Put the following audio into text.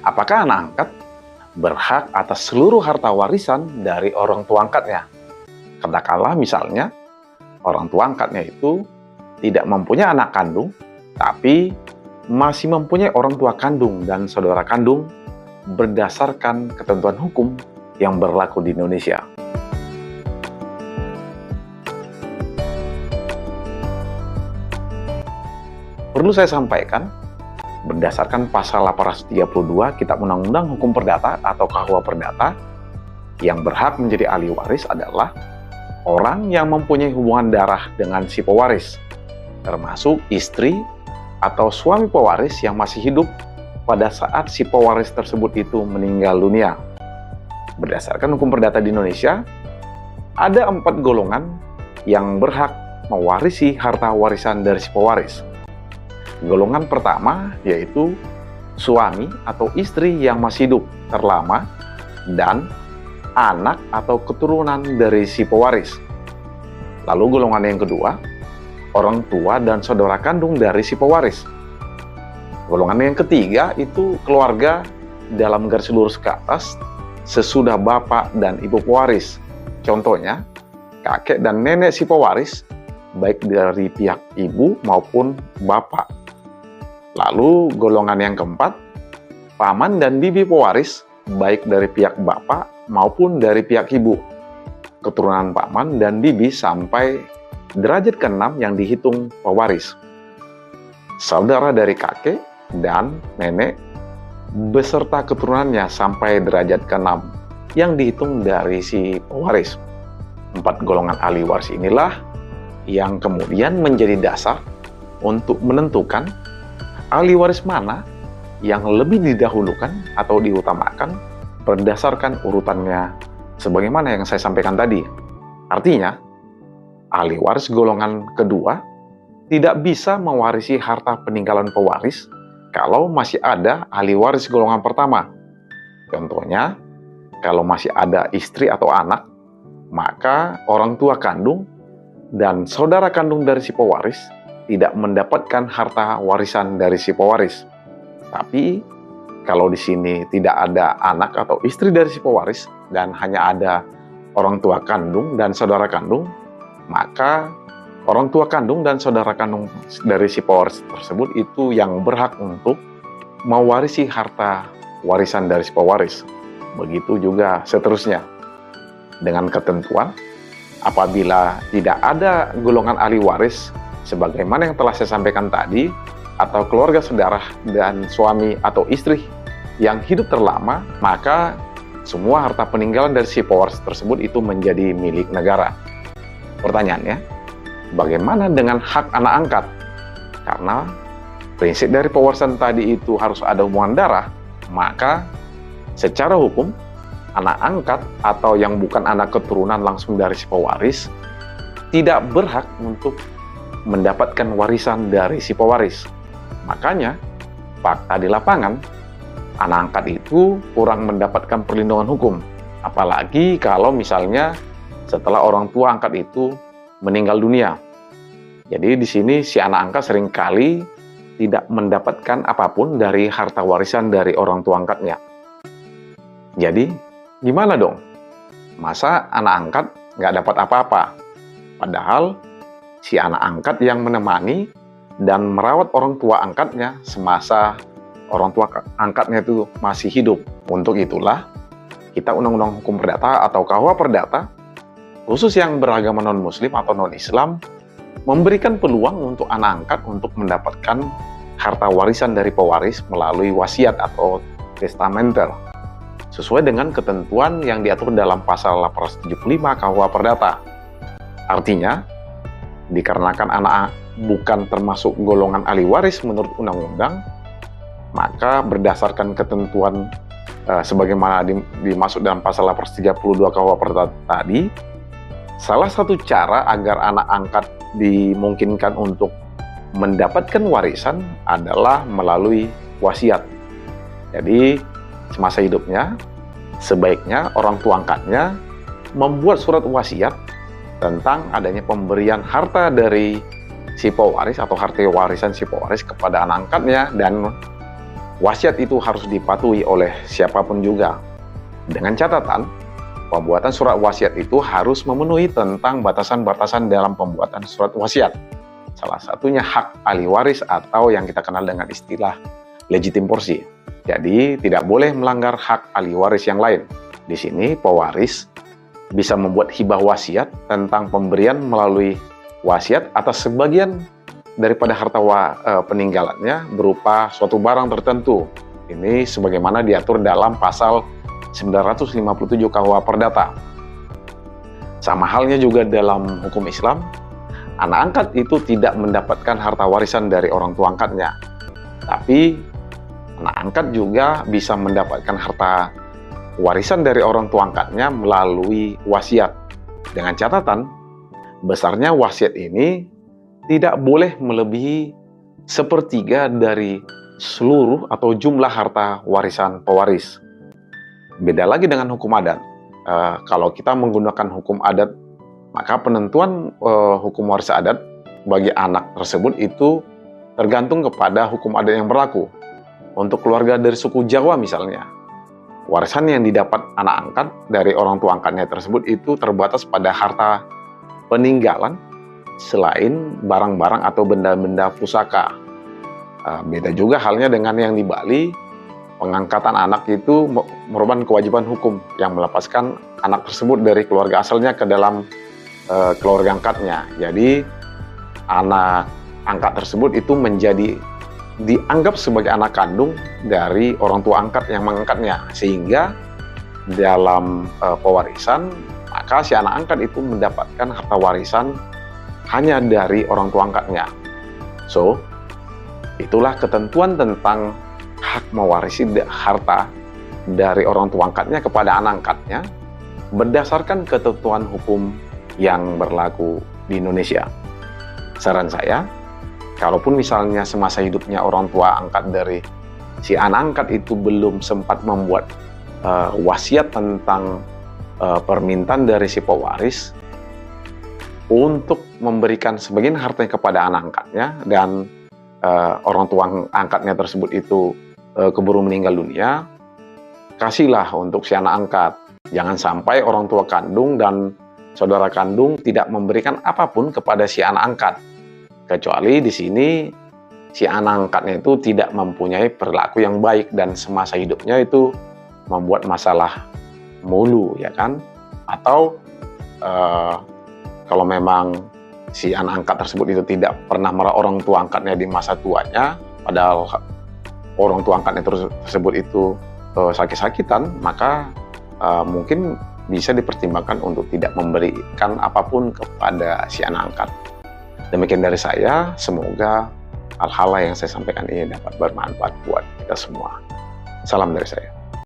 Apakah anak angkat berhak atas seluruh harta warisan dari orang tua angkatnya? Katakanlah misalnya, orang tua angkatnya itu tidak mempunyai anak kandung, tapi masih mempunyai orang tua kandung dan saudara kandung berdasarkan ketentuan hukum yang berlaku di Indonesia. Perlu saya sampaikan, berdasarkan pasal 832 Kitab Undang-Undang Hukum Perdata atau KUH Perdata, yang berhak menjadi ahli waris adalah orang yang mempunyai hubungan darah dengan si pewaris, termasuk istri atau suami pewaris yang masih hidup pada saat si pewaris tersebut itu meninggal dunia. Berdasarkan hukum perdata di Indonesia, ada 4 golongan yang berhak mewarisi harta warisan dari si pewaris. Golongan pertama yaitu suami atau istri yang masih hidup terlama dan anak atau keturunan dari si pewaris. Lalu golongan yang kedua, orang tua dan saudara kandung dari si pewaris. Golongan yang ketiga itu keluarga dalam garis lurus ke atas sesudah bapak dan ibu pewaris. Contohnya, kakek dan nenek si pewaris, baik dari pihak ibu maupun bapak. Lalu golongan yang keempat, paman dan bibi pewaris, baik dari pihak bapak maupun dari pihak ibu. Keturunan paman dan bibi sampai derajat ke-6 yang dihitung pewaris. Saudara dari kakek dan nenek beserta keturunannya sampai derajat ke-6 yang dihitung dari si pewaris. 4 golongan ahli waris inilah yang kemudian menjadi dasar untuk menentukan ahli waris mana yang lebih didahulukan atau diutamakan berdasarkan urutannya sebagaimana yang saya sampaikan tadi. Artinya, ahli waris golongan kedua tidak bisa mewarisi harta peninggalan pewaris kalau masih ada ahli waris golongan pertama. Contohnya, kalau masih ada istri atau anak, maka orang tua kandung dan saudara kandung dari si pewaris tidak mendapatkan harta warisan dari si pewaris. Tapi kalau di sini tidak ada anak atau istri dari si pewaris dan hanya ada orang tua kandung dan saudara kandung, maka orang tua kandung dan saudara kandung dari si pewaris tersebut itu yang berhak untuk mewarisi harta warisan dari si pewaris. Begitu juga seterusnya. Dengan ketentuan, apabila tidak ada golongan ahli waris sebagaimana yang telah saya sampaikan tadi, atau keluarga saudara dan suami atau istri yang hidup terlama, maka semua harta peninggalan dari si pewaris tersebut itu menjadi milik negara. Pertanyaannya, bagaimana dengan hak anak angkat? Karena prinsip dari pewarisan tadi itu harus ada hubungan darah, maka secara hukum, anak angkat atau yang bukan anak keturunan langsung dari si pewaris tidak berhak untuk mendapatkan warisan dari si pewaris. Makanya, fakta di lapangan, anak angkat itu kurang mendapatkan perlindungan hukum. Apalagi kalau misalnya setelah orang tua angkat itu meninggal dunia. Jadi di sini si anak angkat seringkali tidak mendapatkan apapun dari harta warisan dari orang tua angkatnya. Jadi, gimana dong? Masa anak angkat nggak dapat apa-apa? Padahal si anak angkat yang menemani dan merawat orang tua angkatnya semasa orang tua angkatnya itu masih hidup. Untuk itulah, kita Undang-Undang Hukum Perdata atau KUH Perdata, khusus yang beragama non-Muslim atau non-Islam, memberikan peluang untuk anak angkat untuk mendapatkan harta warisan dari pewaris melalui wasiat atau testamenter, sesuai dengan ketentuan yang diatur dalam pasal 875 KUH Perdata. Artinya, dikarenakan anak bukan termasuk golongan ahli waris menurut undang-undang, maka berdasarkan ketentuan sebagaimana dimaksud dalam pasal 832 KUH Perdata tadi, salah satu cara agar anak angkat dimungkinkan untuk mendapatkan warisan adalah melalui wasiat. Jadi, semasa hidupnya, sebaiknya orang tua angkatnya membuat surat wasiat tentang adanya pemberian harta dari si pewaris atau harta warisan si pewaris kepada anak angkatnya, dan wasiat itu harus dipatuhi oleh siapapun juga. Dengan catatan, pembuatan surat wasiat itu harus memenuhi tentang batasan-batasan dalam pembuatan surat wasiat. Salah satunya hak ahli waris atau yang kita kenal dengan istilah legitim porsi. Jadi, tidak boleh melanggar hak ahli waris yang lain. Di sini, pewaris bisa membuat hibah wasiat tentang pemberian melalui wasiat atas sebagian daripada harta peninggalannya berupa suatu barang tertentu. Ini sebagaimana diatur dalam pasal 957 KUH Perdata. Sama halnya juga dalam hukum Islam, anak angkat itu tidak mendapatkan harta warisan dari orang tua angkatnya. Tapi anak angkat juga bisa mendapatkan harta warisan dari orang tua angkatnya melalui wasiat. Dengan catatan, besarnya wasiat ini tidak boleh melebihi sepertiga dari seluruh atau jumlah harta warisan pewaris. Beda lagi dengan hukum adat. Kalau kita menggunakan hukum adat, maka penentuan hukum waris adat bagi anak tersebut itu tergantung kepada hukum adat yang berlaku. Untuk keluarga dari suku Jawa misalnya, warisan yang didapat anak angkat dari orang tua angkatnya tersebut itu terbatas pada harta peninggalan selain barang-barang atau benda-benda pusaka. Beda juga halnya dengan yang di Bali, pengangkatan anak itu merupakan kewajiban hukum yang melepaskan anak tersebut dari keluarga asalnya ke dalam keluarga angkatnya. Jadi anak angkat tersebut itu dianggap sebagai anak kandung dari orang tua angkat yang mengangkatnya, sehingga dalam pewarisan maka si anak angkat itu mendapatkan harta warisan hanya dari orang tua angkatnya. So, itulah ketentuan tentang hak mewarisi harta dari orang tua angkatnya kepada anak angkatnya berdasarkan ketentuan hukum yang berlaku di Indonesia. Saran saya, kalaupun misalnya semasa hidupnya orang tua angkat dari si anak angkat itu belum sempat membuat wasiat tentang permintaan dari si pewaris untuk memberikan sebagian hartanya kepada anak angkatnya dan orang tua angkatnya tersebut itu keburu meninggal dunia, kasihlah untuk si anak angkat. Jangan sampai orang tua kandung dan saudara kandung tidak memberikan apapun kepada si anak angkat. Kecuali di sini si anak angkatnya itu tidak mempunyai perilaku yang baik dan semasa hidupnya itu membuat masalah mulu, ya kan? Atau kalau memang si anak angkat tersebut itu tidak pernah merawat orang tua angkatnya di masa tuanya, padahal orang tua angkatnya tersebut itu sakit-sakitan, maka mungkin bisa dipertimbangkan untuk tidak memberikan apapun kepada si anak angkat. Demikian dari saya, semoga hal-hal yang saya sampaikan ini dapat bermanfaat buat kita semua. Salam dari saya.